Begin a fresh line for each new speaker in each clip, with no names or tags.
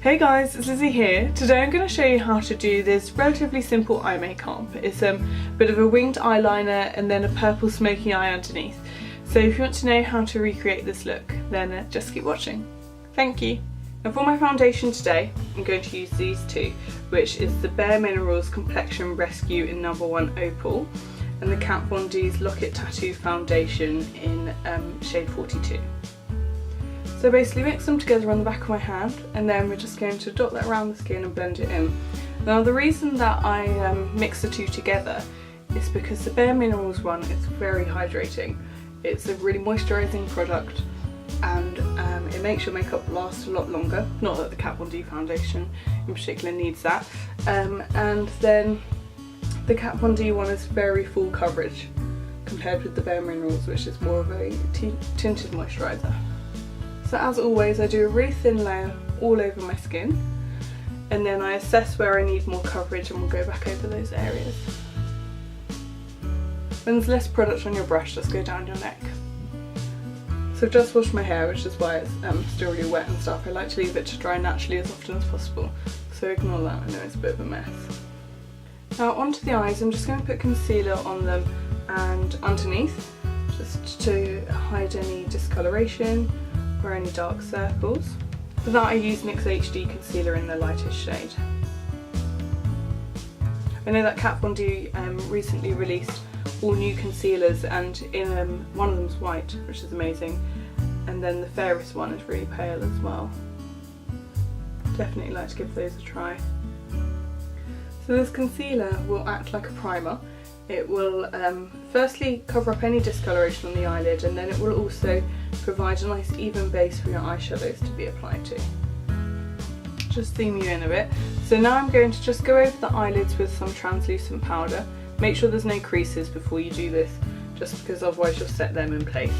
Hey guys, it's Lizzie here. Today I'm going to show you how to do this relatively simple eye makeup. It's a bit of a winged eyeliner and then a purple smoky eye underneath. So if you want to know how to recreate this look, then just keep watching. Thank you. Now for my foundation today, I'm going to use these two, which is the Bare Minerals Complexion Rescue in No. 1 Opal and the Kat Von D's Locket Tattoo Foundation in shade 42. So basically mix them together on the back of my hand and then we're just going to dot that around the skin and blend it in. Now the reason that I mix the two together is because the Bare Minerals one is very hydrating. It's a really moisturising product and it makes your makeup last a lot longer. Not that the Kat Von D foundation in particular needs that. And then the Kat Von D one is very full coverage compared with the Bare Minerals, which is more of a tinted moisturiser. So as always, I do a really thin layer all over my skin and then I assess where I need more coverage and we'll go back over those areas. When there's less product on your brush, just go down your neck. So I've just washed my hair, which is why it's still really wet and stuff. I like to leave it to dry naturally as often as possible, so ignore that, I know it's a bit of a mess. Now onto the eyes, I'm just going to put concealer on them and underneath, just to hide any discoloration or any dark circles. For that I use NYX HD concealer in the lightest shade. I know that Kat Von D recently released all new concealers and in one of them's white, which is amazing, and then the fairest one is really pale as well. Definitely like to give those a try. So this concealer will act like a primer. It will firstly cover up any discoloration on the eyelid and then it will also provide a nice even base for your eyeshadows to be applied to. Just theme you in a bit. So now I'm going to just go over the eyelids with some translucent powder. Make sure there's no creases before you do this, just because otherwise you'll set them in place.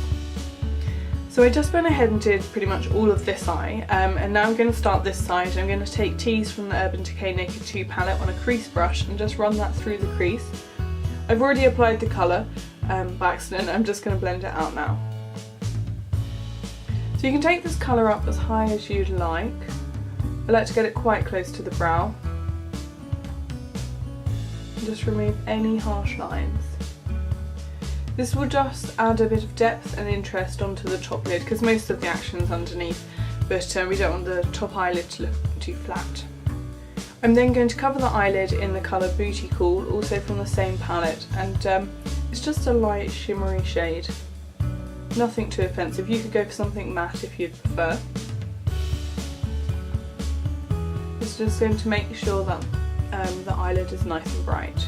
So I just went ahead and did pretty much all of this eye, and now I'm going to start this side. I'm going to take Tease from the Urban Decay Naked 2 palette on a crease brush and just run that through the crease. I've already applied the colour by accident, I'm just going to blend it out now. So you can take this colour up as high as you'd like. I like to get it quite close to the brow. And just remove any harsh lines. This will just add a bit of depth and interest onto the top lid because most of the action is underneath, but we don't want the top eyelid to look too flat. I'm then going to cover the eyelid in the colour Booty Cool, also from the same palette, and it's just a light shimmery shade. Nothing too offensive. You could go for something matte if you'd prefer. It's just going to make sure that the eyelid is nice and bright.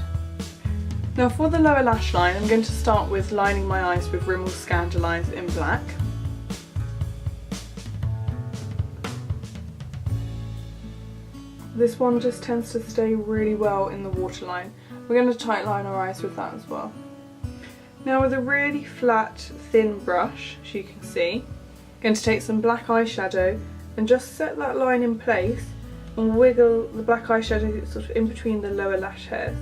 Now for the lower lash line, I'm going to start with lining my eyes with Rimmel Scandaleyes in black. This one just tends to stay really well in the waterline. We're going to tight line our eyes with that as well. Now with a really flat, thin brush, as you can see, I'm going to take some black eyeshadow and just set that line in place and wiggle the black eyeshadow sort of in between the lower lash hairs.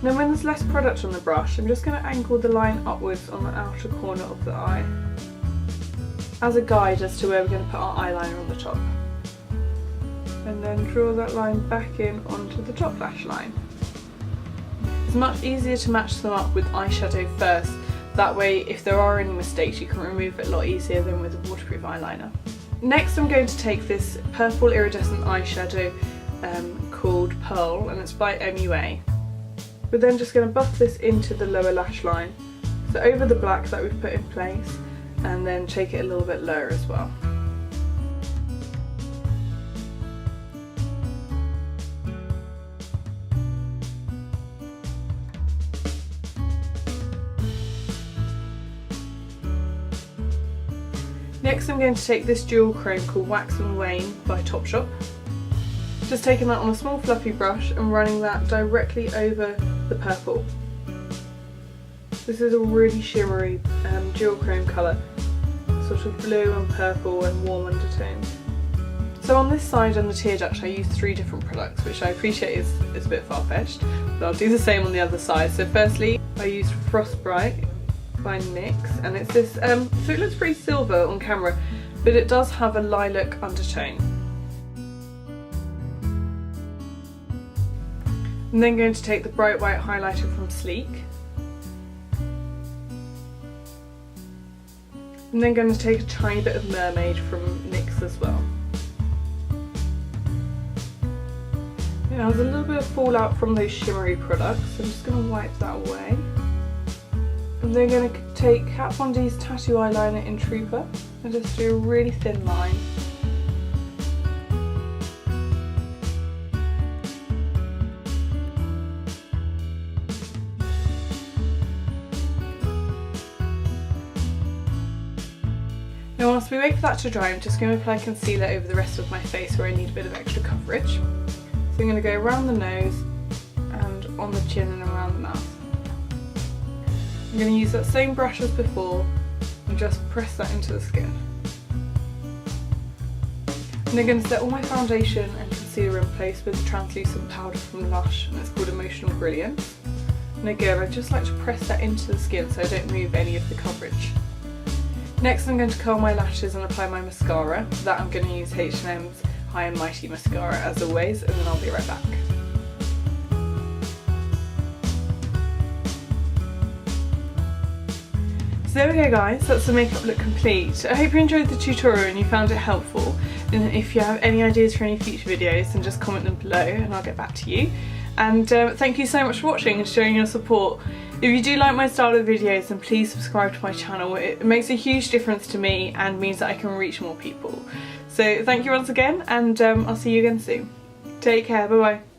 Now when there's less product on the brush, I'm just going to angle the line upwards on the outer corner of the eye, as a guide as to where we're going to put our eyeliner on the top. And then draw that line back in onto the top lash line. It's much easier to match them up with eyeshadow first, that way if there are any mistakes you can remove it a lot easier than with a waterproof eyeliner. Next I'm going to take this purple iridescent eyeshadow called Pearl, and it's by MUA. We're then just going to buff this into the lower lash line, so over the black that we've put in place, and then take it a little bit lower as well. Next I'm going to take this jewel chrome called Wax and Wane by Topshop. Just taking that on a small fluffy brush and running that directly over the purple. This is a really shimmery jewel chrome colour, sort of blue and purple and warm undertones. So on this side on the tear duct I used 3 different products, which I appreciate is a bit far-fetched, but I'll do the same on the other side. So firstly I used Frostbrite by NYX, and it's this, so it looks pretty silver on camera, but it does have a lilac undertone. I'm then going to take the Bright White highlighter from Sleek. I'm then going to take a tiny bit of Mermaid from NYX as well. It has a little bit of fallout from those shimmery products, so I'm just going to wipe that away. I'm then going to take Kat Von D's Tattoo Eyeliner in Trooper and just do a really thin line. Now whilst we wait for that to dry, I'm just going to apply concealer over the rest of my face where I need a bit of extra coverage. So I'm going to go around the nose and on the chin and around the mouth. I'm going to use that same brush as before and just press that into the skin. And I'm going to set all my foundation and concealer in place with a translucent powder from Lush, and it's called Emotional Brilliance. And again, I just like to press that into the skin so I don't move any of the coverage. Next I'm going to curl my lashes and apply my mascara. For that I'm going to use H&M's High and Mighty Mascara as always, and then I'll be right back. So there we go guys, that's the makeup look complete. I hope you enjoyed the tutorial and you found it helpful. And if you have any ideas for any future videos, then just comment them below and I'll get back to you. And thank you so much for watching and showing your support. If you do like my style of videos, then please subscribe to my channel. It makes a huge difference to me and means that I can reach more people. So thank you once again, and I'll see you again soon. Take care, bye bye.